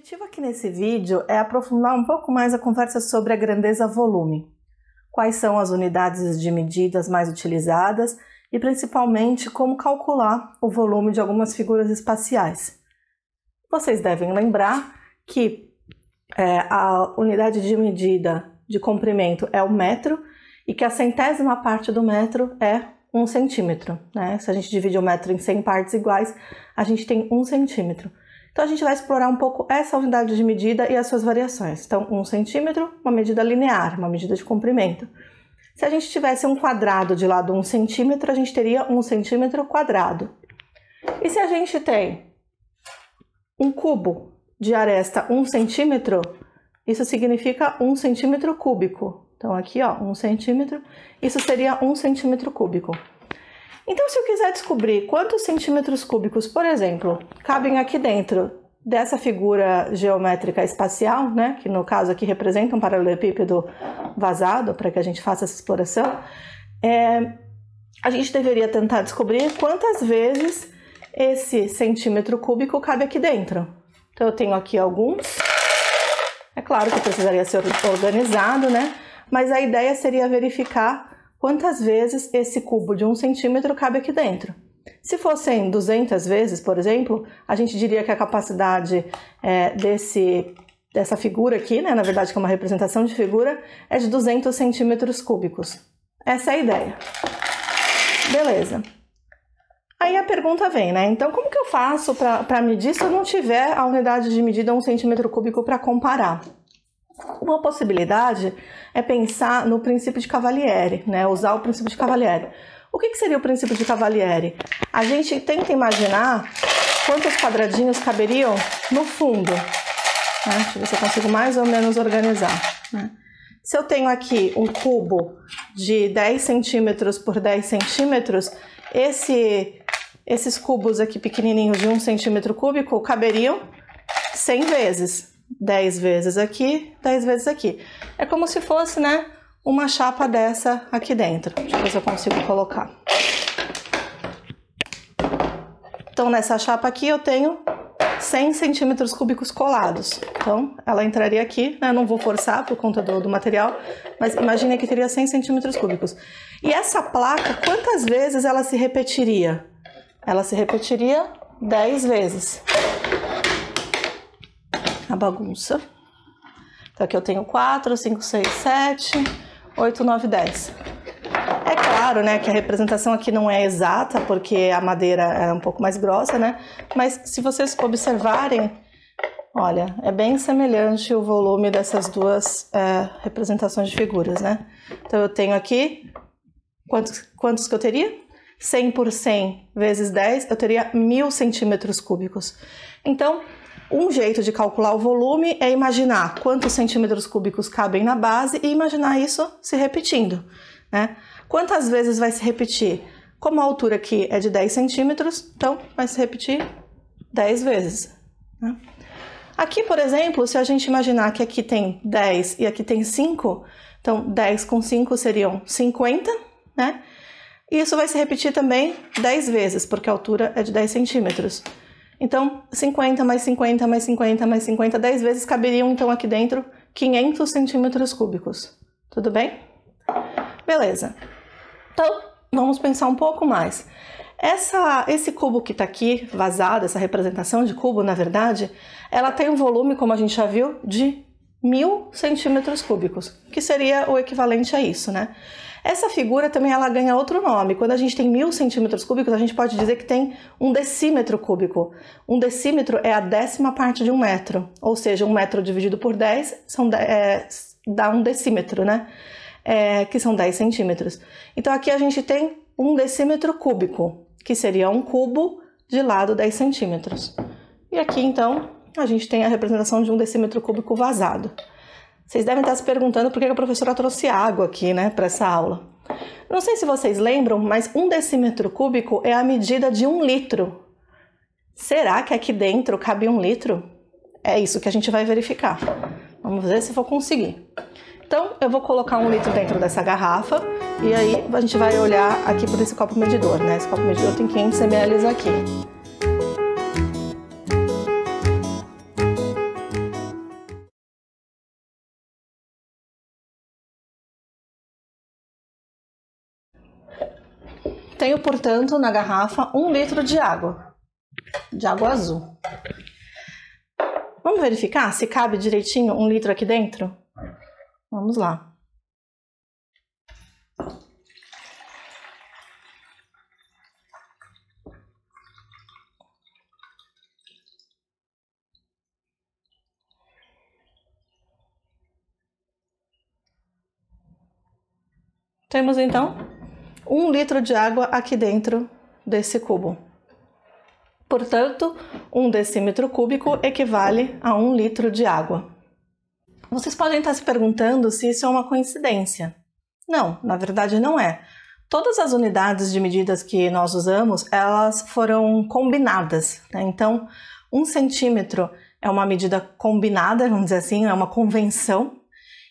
objetivo aqui nesse vídeo é aprofundar um pouco mais a conversa sobre a grandeza-volume. Quais são as unidades de medidas mais utilizadas e, principalmente, como calcular o volume de algumas figuras espaciais. Vocês devem lembrar que a unidade de medida de comprimento é o metro e que a centésima parte do metro é 1 centímetro, né? Se a gente divide o metro em 100 partes iguais, a gente tem 1 centímetro. Então, a gente vai explorar um pouco essa unidade de medida e as suas variações. Então, 1 centímetro, uma medida linear, uma medida de comprimento. Se a gente tivesse um quadrado de lado 1 centímetro, a gente teria 1 centímetro quadrado. E se a gente tem um cubo de aresta 1 centímetro, isso significa 1 centímetro cúbico. Então, aqui, ó, 1 centímetro, isso seria 1 centímetro cúbico. Então, se eu quiser descobrir quantos centímetros cúbicos, por exemplo, cabem aqui dentro dessa figura geométrica espacial, né, que no caso aqui representa um paralelepípedo vazado, para que a gente faça essa exploração, a gente deveria tentar descobrir quantas vezes esse centímetro cúbico cabe aqui dentro. Então, eu tenho aqui alguns. É claro que precisaria ser organizado, né? Mas a ideia seria verificar quantas vezes esse cubo de 1 centímetro cabe aqui dentro. Se fossem 200 vezes, por exemplo, a gente diria que a capacidade dessa figura aqui, né, na verdade que é uma representação de figura, é de 200 centímetros cúbicos. Essa é a ideia. Beleza. Aí a pergunta vem, né? Então, como que eu faço para medir se eu não tiver a unidade de medida 1 centímetro cúbico para comparar? Uma possibilidade é pensar no princípio de Cavalieri, né? Usar o princípio de Cavalieri. O que seria o princípio de Cavalieri? A gente tenta imaginar quantos quadradinhos caberiam no fundo. Né? Deixa eu ver se eu consigo mais ou menos organizar. Né? Se eu tenho aqui um cubo de 10 centímetros por 10 centímetros, esses cubos aqui pequenininhos de 1 centímetro cúbico caberiam 100 vezes. 10 vezes aqui, 10 vezes aqui. É como se fosse, né, uma chapa dessa aqui dentro. Deixa eu ver se eu consigo colocar. Então, nessa chapa aqui eu tenho 100 centímetros cúbicos colados. Então, ela entraria aqui, né, não vou forçar por conta do material, mas imagine que teria 100 centímetros cúbicos. E essa placa, quantas vezes ela se repetiria? Ela se repetiria 10 vezes. A bagunça. Então aqui eu tenho 4, 5, 6, 7, 8, 9, 10. É claro, né, que a representação aqui não é exata, porque a madeira é um pouco mais grossa, né? Mas se vocês observarem, olha, é bem semelhante o volume dessas duas representações de figuras, né? Então eu tenho aqui, quantos que eu teria? 100 por 100 vezes 10, eu teria 1000 centímetros cúbicos. Então, um jeito de calcular o volume é imaginar quantos centímetros cúbicos cabem na base e imaginar isso se repetindo, né? Quantas vezes vai se repetir? Como a altura aqui é de 10 centímetros, então vai se repetir 10 vezes. Né? Aqui, por exemplo, se a gente imaginar que aqui tem 10 e aqui tem 5, então 10 com 5 seriam 50, né? E isso vai se repetir também 10 vezes, porque a altura é de 10 centímetros. Então, 50 mais 50 mais 50 mais 50, 10 vezes caberiam então aqui dentro 500 centímetros cúbicos. Tudo bem? Beleza. Então, vamos pensar um pouco mais. Esse cubo que está aqui, vazado, essa representação de cubo, na verdade, ela tem um volume, como a gente já viu, de 1000 centímetros cúbicos, que seria o equivalente a isso, né? Essa figura também ela ganha outro nome. Quando a gente tem 1000 centímetros cúbicos, a gente pode dizer que tem um decímetro cúbico. Um decímetro é a 10ª parte de 1 metro, ou seja, 1 metro dividido por 10 dá um decímetro, né? Que são 10 centímetros. Então aqui a gente tem 1 decímetro cúbico, que seria um cubo de lado 10 centímetros. E aqui então a gente tem a representação de 1 decímetro cúbico vazado. Vocês devem estar se perguntando por que a professora trouxe água aqui, né, para essa aula. Não sei se vocês lembram, mas 1 decímetro cúbico é a medida de 1 litro. Será que aqui dentro cabe 1 litro? É isso que a gente vai verificar. Vamos ver se vou conseguir. Então, eu vou colocar 1 litro dentro dessa garrafa e aí a gente vai olhar aqui por esse copo medidor, né? Esse copo medidor tem 500 ml aqui. Tenho, portanto, na garrafa 1 litro de água azul. Vamos verificar se cabe direitinho 1 litro aqui dentro? Vamos lá. Temos então 1 litro de água aqui dentro desse cubo. Portanto, 1 decímetro cúbico equivale a 1 litro de água. Vocês podem estar se perguntando se isso é uma coincidência. Não, na verdade não é. Todas as unidades de medidas que nós usamos, elas foram combinadas, né? Então, 1 centímetro é uma medida combinada, vamos dizer assim, é uma convenção.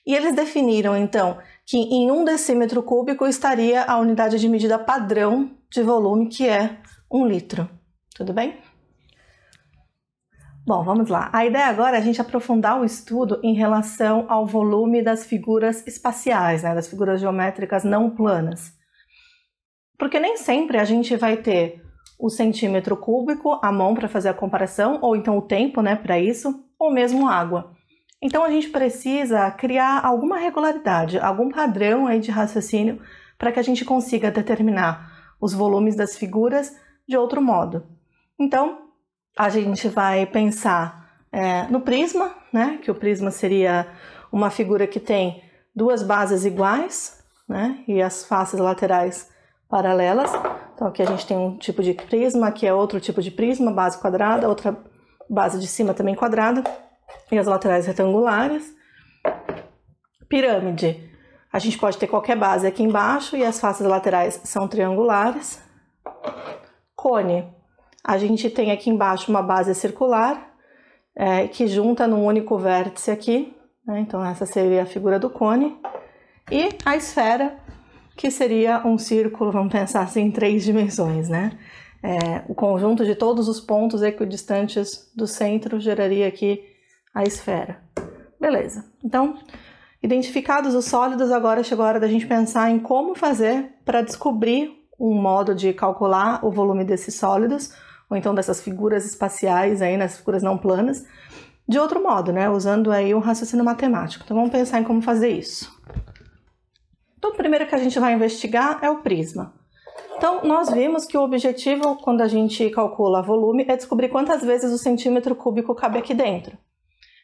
E eles definiram, então, que em 1 decímetro cúbico estaria a unidade de medida padrão de volume, que é 1 litro. Tudo bem? Bom, vamos lá. A ideia agora é a gente aprofundar o estudo em relação ao volume das figuras espaciais, né? Das figuras geométricas não planas. Porque nem sempre a gente vai ter o centímetro cúbico à mão para fazer a comparação, ou então o tempo, né, para isso, ou mesmo água. Então a gente precisa criar alguma regularidade, algum padrão aí de raciocínio para que a gente consiga determinar os volumes das figuras de outro modo. Então a gente vai pensar no prisma, né? Que o prisma seria uma figura que tem 2 bases iguais, né? E as faces laterais paralelas. Então aqui a gente tem um tipo de prisma, aqui é outro tipo de prisma, base quadrada, outra base de cima também quadrada. E as laterais retangulares. Pirâmide. A gente pode ter qualquer base aqui embaixo e as faces laterais são triangulares. Cone. A gente tem aqui embaixo uma base circular que junta num único vértice aqui, né? Então essa seria a figura do cone. E a esfera, que seria um círculo, vamos pensar assim, em 3 dimensões, né? O conjunto de todos os pontos equidistantes do centro geraria aqui a esfera. Beleza. Então, identificados os sólidos, agora chegou a hora da gente pensar em como fazer para descobrir um modo de calcular o volume desses sólidos, ou então dessas figuras espaciais aí, nas figuras não planas, de outro modo, né? Usando aí um raciocínio matemático. Então, vamos pensar em como fazer isso. Então, o primeiro que a gente vai investigar é o prisma. Então, nós vimos que o objetivo, quando a gente calcula volume, é descobrir quantas vezes o centímetro cúbico cabe aqui dentro.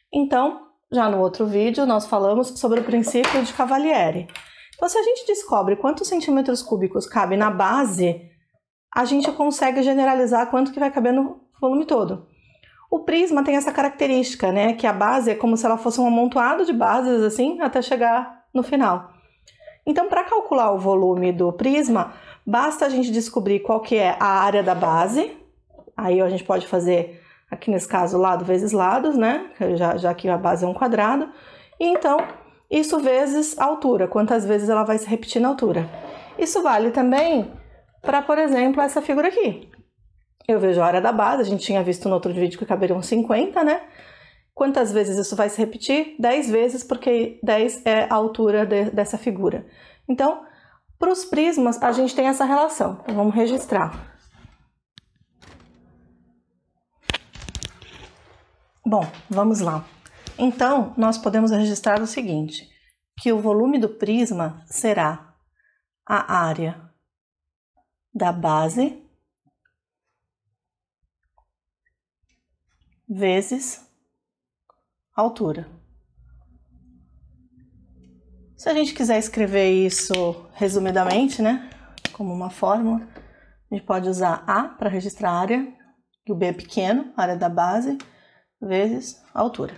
Então, já no outro vídeo, nós falamos sobre o princípio de Cavalieri. Então, se a gente descobre quantos centímetros cúbicos cabe na base, a gente consegue generalizar quanto que vai caber no volume todo. O prisma tem essa característica, né? Que a base é como se ela fosse um amontoado de bases, assim, até chegar no final. Então, para calcular o volume do prisma, basta a gente descobrir qual que é a área da base. Aí a gente pode fazer, aqui nesse caso, lado vezes lados, né? Já que a base é um quadrado. E então, isso vezes a altura, quantas vezes ela vai se repetir na altura. Isso vale também para, por exemplo, essa figura aqui. Eu vejo a área da base, a gente tinha visto no outro vídeo que caberiam 50, né? Quantas vezes isso vai se repetir? 10 vezes, porque 10 é a altura dessa figura. Então, para os prismas, a gente tem essa relação. Então, vamos registrar. Bom, vamos lá. Então, nós podemos registrar o seguinte, que o volume do prisma será a área da base vezes a altura. Se a gente quiser escrever isso resumidamente, né, como uma fórmula, a gente pode usar A para registrar a área, e o B é pequeno, a área da base, vezes a altura.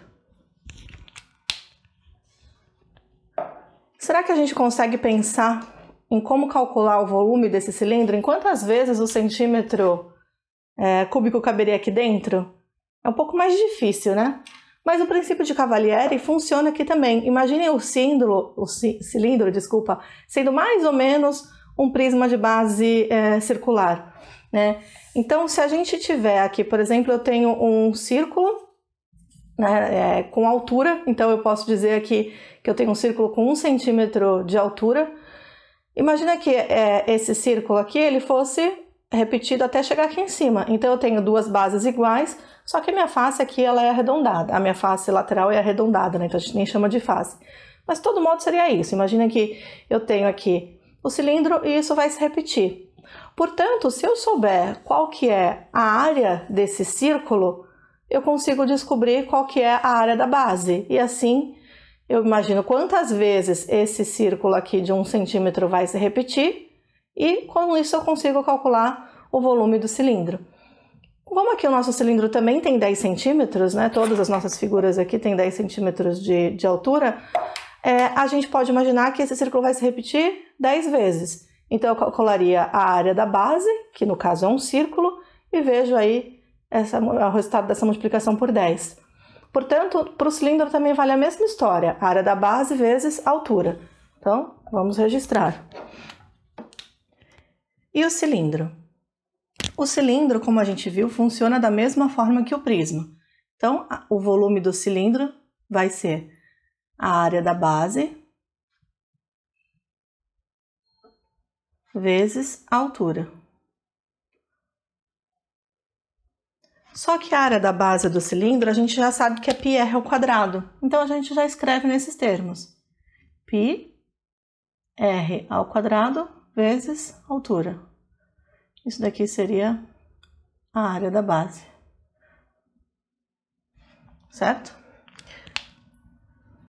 Será que a gente consegue pensar em como calcular o volume desse cilindro? Em quantas vezes o centímetro cúbico caberia aqui dentro? É um pouco mais difícil, né? Mas o princípio de Cavalieri funciona aqui também. Imaginem o cilindro, sendo mais ou menos um prisma de base circular, né? Então, se a gente tiver aqui, por exemplo, eu tenho um círculo, né, com altura, então eu posso dizer aqui que eu tenho um círculo com 1 centímetro de altura. Imagina que esse círculo aqui, ele fosse repetido até chegar aqui em cima. Então, eu tenho duas bases iguais, só que a minha face aqui, ela é arredondada. A minha face lateral é arredondada, né? Então, a gente nem chama de face. Mas, de todo modo, seria isso. Imagina que eu tenho aqui o cilindro e isso vai se repetir. Portanto, se eu souber qual que é a área desse círculo, eu consigo descobrir qual que é a área da base. E assim, eu imagino quantas vezes esse círculo aqui de 1 centímetro vai se repetir e com isso eu consigo calcular o volume do cilindro. Como aqui o nosso cilindro também tem 10 centímetros, né? Todas as nossas figuras aqui têm 10 centímetros de altura, a gente pode imaginar que esse círculo vai se repetir 10 vezes. Então eu calcularia a área da base, que no caso é um círculo, e vejo aí o resultado dessa multiplicação por 10. Portanto, para o cilindro também vale a mesma história, a área da base vezes a altura. Então, vamos registrar. E o cilindro? O cilindro, como a gente viu, funciona da mesma forma que o prisma. Então, o volume do cilindro vai ser a área da base vezes a altura. Só que a área da base do cilindro, a gente já sabe que é πr ao quadrado. Então, a gente já escreve nesses termos. πr ao quadrado vezes a altura. Isso daqui seria a área da base. Certo?